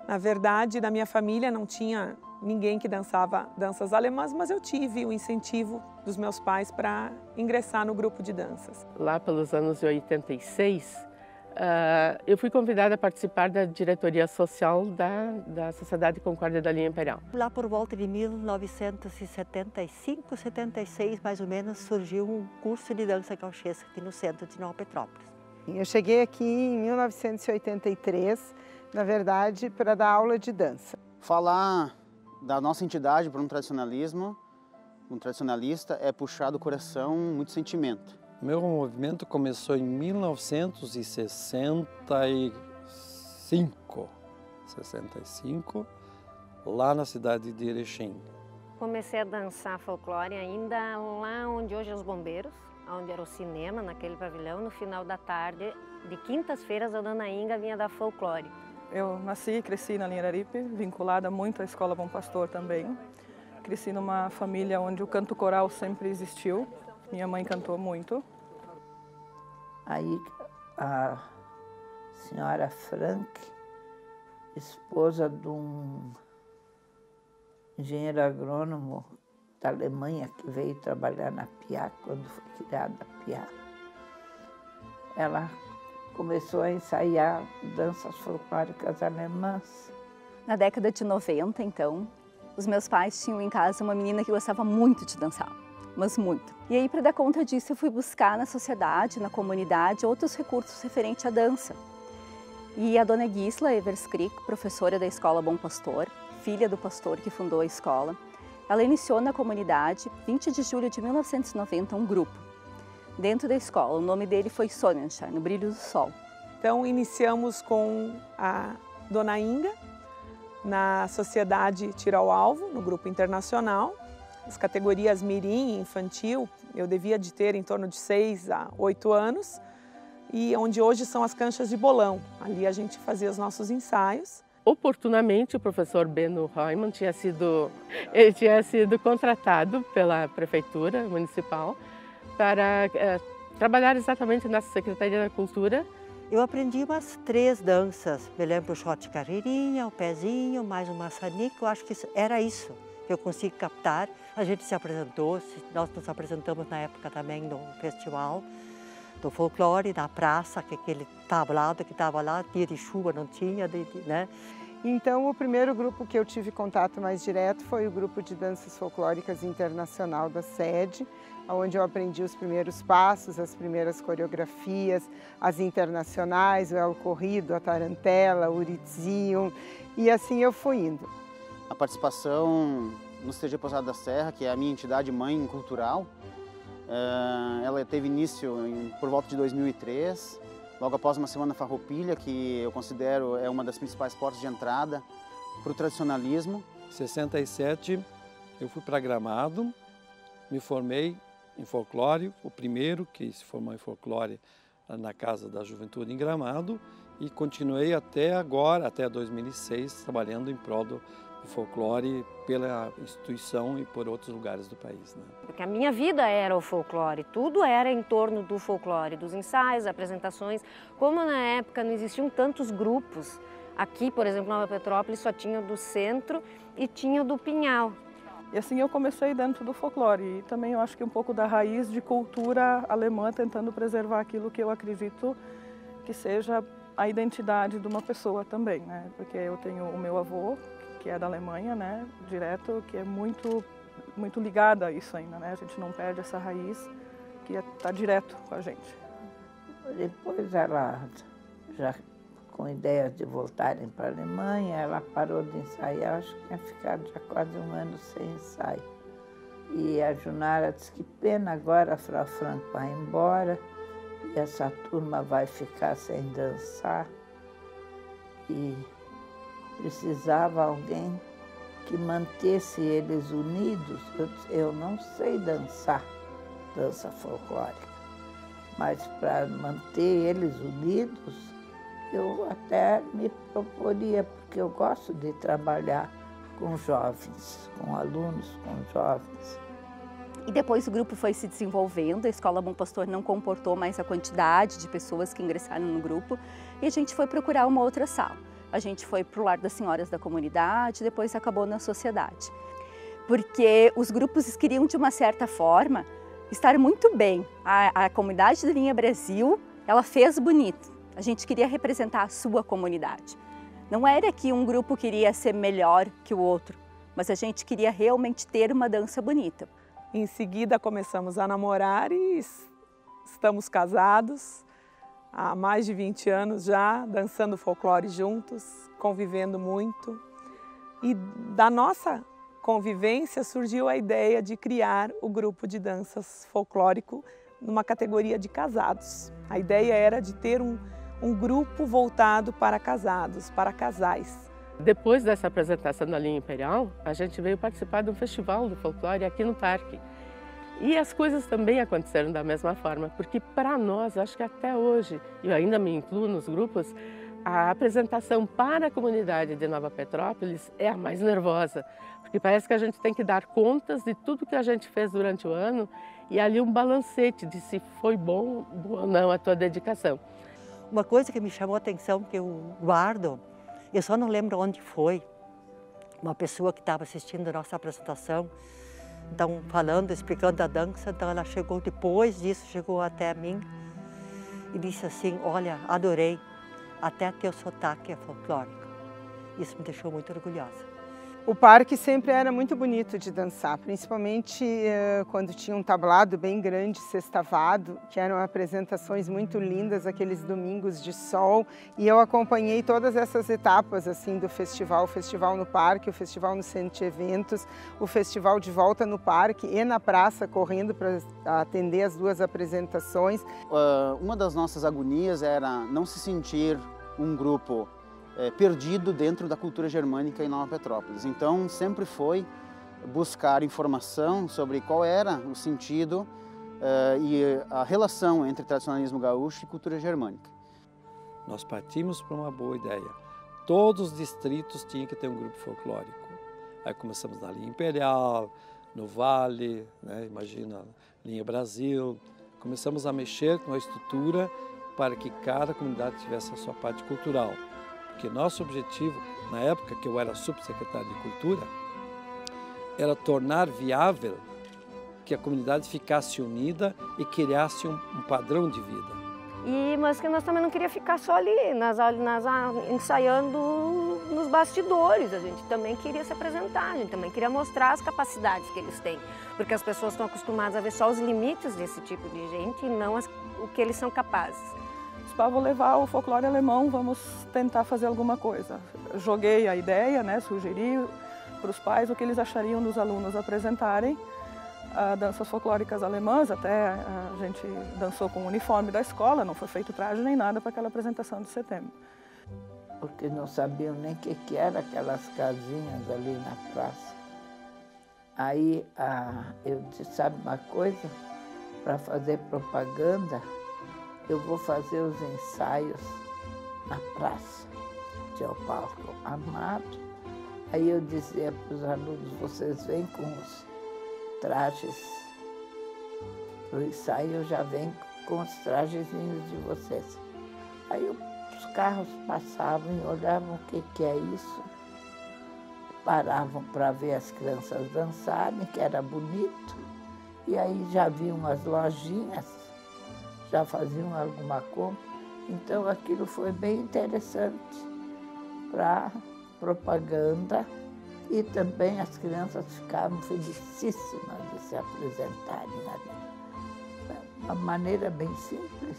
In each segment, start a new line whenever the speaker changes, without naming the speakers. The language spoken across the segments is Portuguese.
Na verdade, da minha família não tinha ninguém que dançava danças alemãs, mas eu tive o incentivo dos meus pais para ingressar no grupo de danças.
Lá pelos anos de 86, eu fui convidada a participar da diretoria social da Sociedade Concórdia da Linha Imperial.
Lá por volta de 1975, 76, mais ou menos, surgiu um curso de dança gauchesca aqui no centro de Nova Petrópolis.
Eu cheguei aqui em 1983, na verdade, para dar aula de dança.
Falar da nossa entidade para um tradicionalista é puxar do coração muito sentimento.
Meu movimento começou em 1965, lá na cidade de Erechim.
Comecei a dançar folclore ainda lá onde hoje é os bombeiros, onde era o cinema, naquele pavilhão. No final da tarde, de quintas-feiras, a dona Inga vinha dar folclore.
Eu nasci e cresci na Linha Araripe, vinculada muito à Escola Bom Pastor também. Cresci numa família onde o canto coral sempre existiu. Minha mãe cantou muito.
Aí a senhora Frank, esposa de um engenheiro agrônomo da Alemanha que veio trabalhar na PIA, quando foi criada a PIA, ela começou a ensaiar danças folclóricas alemãs.
Na década de 90, então, os meus pais tinham em casa uma menina que gostava muito de dançar, mas muito. E aí, para dar conta disso, eu fui buscar na sociedade, na comunidade, outros recursos referentes à dança. E a dona Gisla Everskrik, professora da Escola Bom Pastor, filha do pastor que fundou a escola, ela iniciou na comunidade, 20 de julho de 1990, um grupo. Dentro da escola, o nome dele foi Sonnenschein, o brilho do sol.
Então, iniciamos com a dona Inga, na Sociedade Tiro ao Alvo, no grupo internacional. As categorias mirim e infantil, eu devia de ter em torno de 6 a 8 anos, e onde hoje são as canchas de bolão. Ali a gente fazia os nossos ensaios.
Oportunamente, o professor Beno Reumann tinha sido contratado pela Prefeitura Municipal para trabalhar exatamente na Secretaria da Cultura.
Eu aprendi umas 3 danças. Me lembro o shot de carreirinha, o pezinho, mais um maçanique. Eu acho que era isso que eu consigo captar. A gente se apresentou, nós nos apresentamos na época também no festival do folclore, na praça, que aquele tablado que estava lá, dia de chuva não tinha, né?
Então, o primeiro grupo que eu tive contato mais direto foi o grupo de danças folclóricas internacional da sede, onde eu aprendi os primeiros passos, as primeiras coreografias, as internacionais, o El Corrido, a Tarantela, o Uritzium, e assim eu fui indo.
A participação no CTG Pousada da Serra, que é a minha entidade mãe cultural, ela teve início por volta de 2003, logo após uma semana farroupilha, que eu considero uma das principais portas de entrada para o tradicionalismo.
Em 67, eu fui para Gramado, me formei em folclore, o primeiro que se formou em folclore na Casa da Juventude em Gramado, e continuei até agora, até 2006, trabalhando em prol do folclore pela instituição e por outros lugares do país, né?
Porque a minha vida era o folclore, tudo era em torno do folclore, dos ensaios, apresentações. Como na época não existiam tantos grupos, aqui, por exemplo, Nova Petrópolis só tinha o do centro e tinha o do Pinhal.
E assim eu comecei dentro do folclore, e também eu acho que um pouco da raiz de cultura alemã, tentando preservar aquilo que eu acredito que seja a identidade de uma pessoa também, né? Porque eu tenho o meu avô, que é da Alemanha, né, direto, que é muito ligada a isso ainda, né? A gente não perde essa raiz que está direto com a gente.
Depois ela, já com ideias de voltarem para a Alemanha, ela parou de ensaiar, acho que tinha ficado já quase um ano sem ensaio. E a Junara disse que pena agora a Frau Frank vai embora e essa turma vai ficar sem dançar. E precisava alguém que mantesse eles unidos. Eu não sei dançar dança folclórica, mas para manter eles unidos, eu até me proporia, porque eu gosto de trabalhar com jovens, com alunos, com jovens.
E depois o grupo foi se desenvolvendo, a Escola Bom Pastor não comportou mais a quantidade de pessoas que ingressaram no grupo e a gente foi procurar uma outra sala. a gente foi para o Lar das Senhoras da Comunidade, depois acabou na sociedade. Porque os grupos queriam, de uma certa forma, estar muito bem. A comunidade da Linha Brasil, ela fez bonito. A gente queria representar a sua comunidade. Não era que um grupo queria ser melhor que o outro, mas a gente queria realmente ter uma dança bonita.
Em seguida começamos a namorar e estamos casados há mais de 20 anos já, dançando folclore juntos, convivendo muito. E da nossa convivência surgiu a ideia de criar o grupo de danças folclórico numa categoria de casados. A ideia era de ter um grupo voltado para casados, para casais.
Depois dessa apresentação da Linha Imperial, a gente veio participar de um festival do folclore aqui no parque. E as coisas também aconteceram da mesma forma, porque para nós, acho que até hoje, e eu ainda me incluo nos grupos, a apresentação para a comunidade de Nova Petrópolis é a mais nervosa, porque parece que a gente tem que dar contas de tudo que a gente fez durante o ano e ali um balancete de se foi bom ou não a tua dedicação.
Uma coisa que me chamou a atenção, que eu guardo, eu só não lembro onde foi, uma pessoa que estava assistindo a nossa apresentação, então falando, explicando a dança, então ela chegou depois disso, chegou até mim e disse assim, olha, adorei, até teu sotaque é folclórico. Isso me deixou muito orgulhosa.
O parque sempre era muito bonito de dançar, principalmente quando tinha um tablado bem grande, sextavado, que eram apresentações muito lindas, aqueles domingos de sol. E eu acompanhei todas essas etapas assim do festival, o festival no parque, o festival no centro de eventos, o festival de volta no parque e na praça, correndo para atender as duas apresentações.
Uma das nossas agonias era não se sentir um grupo perdido dentro da cultura germânica em Nova Petrópolis. Então, sempre foi buscar informação sobre qual era o sentido e a relação entre tradicionalismo gaúcho e cultura germânica.
Nós partimos para uma boa ideia. Todos os distritos tinham que ter um grupo folclórico. Aí começamos na Linha Imperial, no Vale, né? Imagina, Linha Brasil. Começamos a mexer com a estrutura para que cada comunidade tivesse a sua parte cultural. Porque nosso objetivo, na época que eu era subsecretário de Cultura, era tornar viável que a comunidade ficasse unida e criasse um padrão de vida.
Mas que nós também não queríamos ficar só ali, ensaiando nos bastidores, a gente também queria se apresentar, a gente também queria mostrar as capacidades que eles têm, porque as pessoas estão acostumadas a ver só os limites desse tipo de gente e não o que eles são capazes.
Vou levar o folclore alemão, vamos tentar fazer alguma coisa. Joguei a ideia, né, sugeri para os pais o que eles achariam dos alunos apresentarem danças folclóricas alemãs. Até a gente dançou com o uniforme da escola, não foi feito traje nem nada para aquela apresentação de setembro.
Porque não sabiam nem o que eram aquelas casinhas ali na praça. Aí eu disse, sabe uma coisa? Para fazer propaganda, eu vou fazer os ensaios na praça, tinha o palco armado. Aí eu dizia para os alunos, vocês vêm com os trajes para o ensaio, eu já venho com os trajezinhos de vocês. Aí os carros passavam e olhavam o que é isso, paravam para ver as crianças dançarem, que era bonito, e aí já viam as lojinhas, já faziam alguma compra, então aquilo foi bem interessante para propaganda e também as crianças ficavam felicíssimas de se apresentarem ali. Uma maneira bem simples,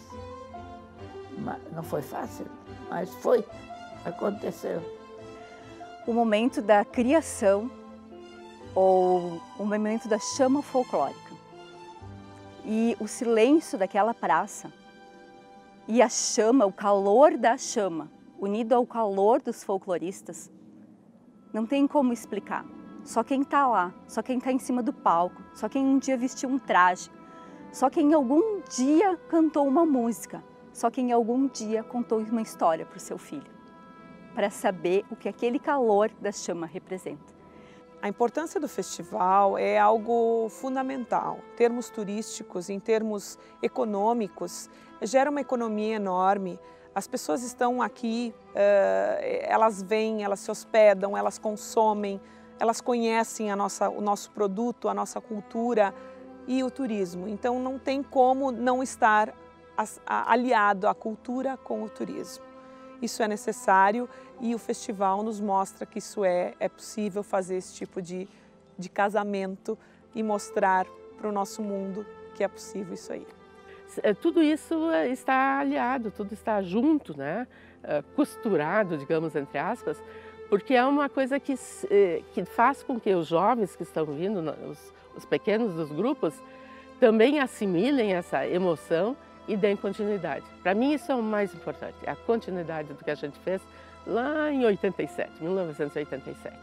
não foi fácil, mas foi, aconteceu.
O momento da criação ou o momento da chama folclórica. E o silêncio daquela praça e a chama, o calor da chama, unido ao calor dos folcloristas, não tem como explicar. Só quem está lá, só quem está em cima do palco, só quem um dia vestiu um traje, só quem algum dia cantou uma música, só quem algum dia contou uma história para o seu filho, para saber o que aquele calor da chama representa.
A importância do festival é algo fundamental. Em termos turísticos, em termos econômicos, gera uma economia enorme. As pessoas estão aqui, elas vêm, elas se hospedam, elas consomem, elas conhecem o nosso produto, a nossa cultura e o turismo. Então não tem como não estar aliado a cultura com o turismo. Isso é necessário e o festival nos mostra que isso é possível fazer esse tipo de casamento e mostrar para o nosso mundo que é possível isso aí.
Tudo isso está aliado, tudo está junto, né? Costurado, digamos, entre aspas, porque é uma coisa que faz com que os jovens que estão vindo, os pequenos dos grupos, também assimilem essa emoção e deem continuidade. Para mim isso é o mais importante, a continuidade do que a gente fez lá em 1987.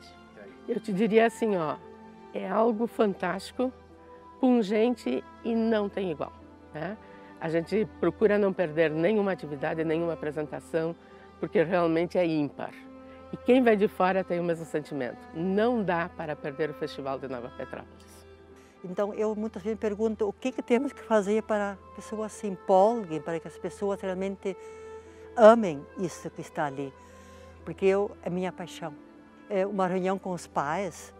Eu te diria assim, ó, é algo fantástico, pungente e não tem igual, né? A gente procura não perder nenhuma atividade, nenhuma apresentação, porque realmente é ímpar. E quem vai de fora tem o mesmo sentimento. Não dá para perder o Festival de Nova Petrópolis.
Então, eu muitas vezes pergunto o que temos que fazer para as pessoas se empolguem, para que as pessoas realmente amem isso que está ali. Porque é minha paixão. É uma reunião com os pais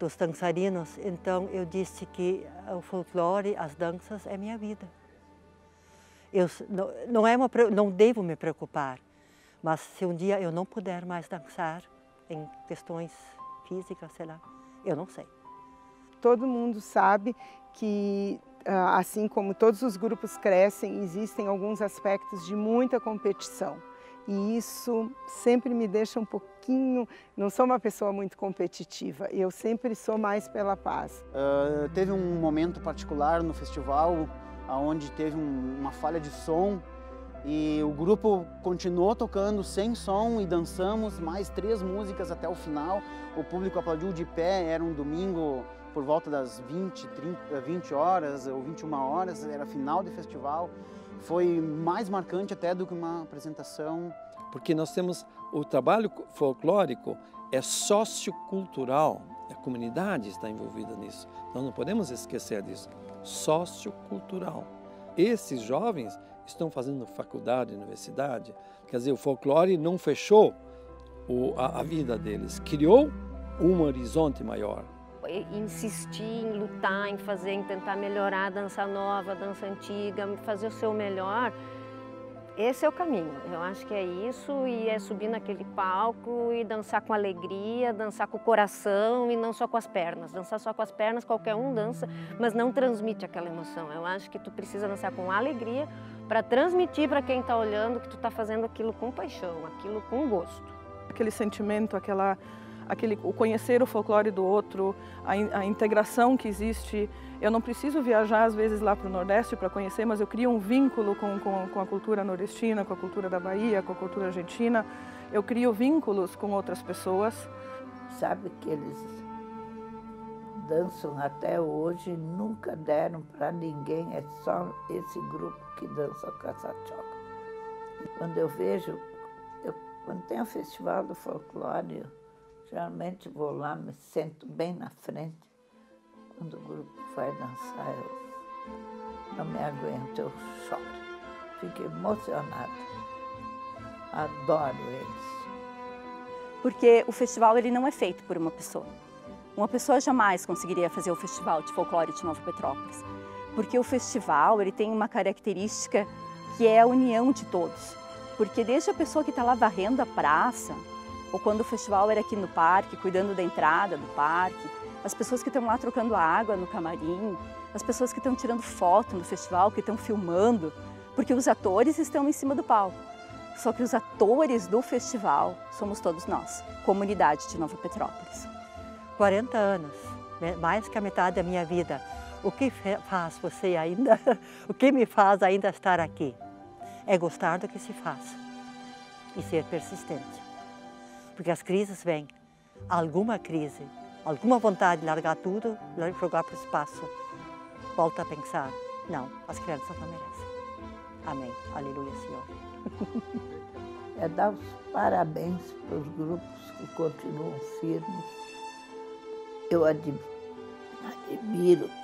dos dançarinos, então eu disse que o folclore, as danças, é minha vida. Eu não devo me preocupar, mas se um dia eu não puder mais dançar em questões físicas, sei lá, eu não sei.
Todo mundo sabe que, assim como todos os grupos crescem, existem alguns aspectos de muita competição. E isso sempre me deixa um pouquinho... Não sou uma pessoa muito competitiva, eu sempre sou mais pela paz.
Teve um momento particular no festival, onde teve uma falha de som e o grupo continuou tocando sem som e dançamos mais 3 músicas até o final. O público aplaudiu de pé, era um domingo por volta das 20 horas ou 21 horas, era final de festival. Foi mais marcante até do que uma apresentação.
Porque nós temos o trabalho folclórico é sociocultural, a comunidade está envolvida nisso. Nós não podemos esquecer disso. Sociocultural. Esses jovens estão fazendo faculdade, universidade, quer dizer, o folclore não fechou a vida deles, criou um horizonte maior.
Insistir em lutar, em fazer, em tentar melhorar a dança nova, a dança antiga, fazer o seu melhor, esse é o caminho. Eu acho que é isso, e é subir naquele palco e dançar com alegria, dançar com o coração e não só com as pernas. Dançar só com as pernas, qualquer um dança, mas não transmite aquela emoção. Eu acho que tu precisa dançar com alegria para transmitir para quem está olhando que tu está fazendo aquilo com paixão, aquilo com gosto.
Aquele sentimento, o conhecer o folclore do outro, a integração que existe. Eu não preciso viajar às vezes lá para o Nordeste para conhecer, mas eu crio um vínculo com a cultura nordestina, com a cultura da Bahia, com a cultura argentina. Eu crio vínculos com outras pessoas.
Sabe que eles dançam até hoje, nunca deram para ninguém, é só esse grupo que dança o caçachoca. Quando eu vejo, quando tem o Festival do Folclore, geralmente vou lá, me sento bem na frente. Quando o grupo vai dançar, eu não me aguento, eu choro. Fico emocionada. Adoro eles.
Porque o festival ele não é feito por uma pessoa. Uma pessoa jamais conseguiria fazer o Festival de Folclore de Nova Petrópolis. Porque o festival ele tem uma característica que é a união de todos. Porque desde a pessoa que está lá varrendo a praça, ou quando o festival era aqui no parque, cuidando da entrada do parque, as pessoas que estão lá trocando água no camarim, as pessoas que estão tirando foto no festival, que estão filmando, porque os atores estão em cima do palco. Só que os atores do festival somos todos nós, comunidade de Nova Petrópolis.
40 anos, mais que a metade da minha vida. O que faz você ainda, o que me faz ainda estar aqui? É gostar do que se faz e ser persistente. Porque as crises vêm, alguma crise, alguma vontade de largar tudo, jogar para o espaço. Volta a pensar, não, as crianças não merecem. Amém. Aleluia, Senhor.
É dar os parabéns para os grupos que continuam firmes. Eu admiro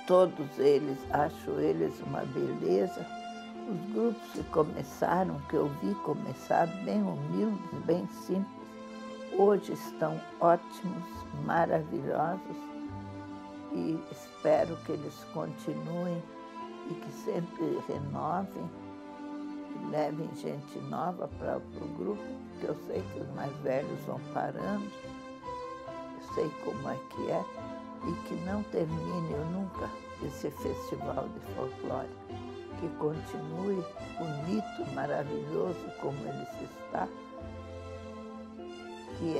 todos eles, acho eles uma beleza. Os grupos que começaram, que eu vi começar, bem humildes, bem simples, hoje estão ótimos, maravilhosos, e espero que eles continuem e que sempre renovem e levem gente nova para o grupo, porque eu sei que os mais velhos vão parando, eu sei como é, e que não termine nunca esse festival de folclore, que continue bonito, maravilhoso como ele está, que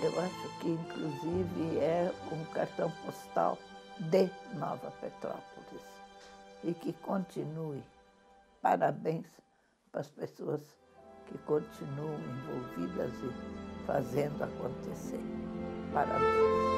eu acho que inclusive é um cartão postal de Nova Petrópolis, e que continue. Parabéns para as pessoas que continuam envolvidas e fazendo acontecer. Parabéns.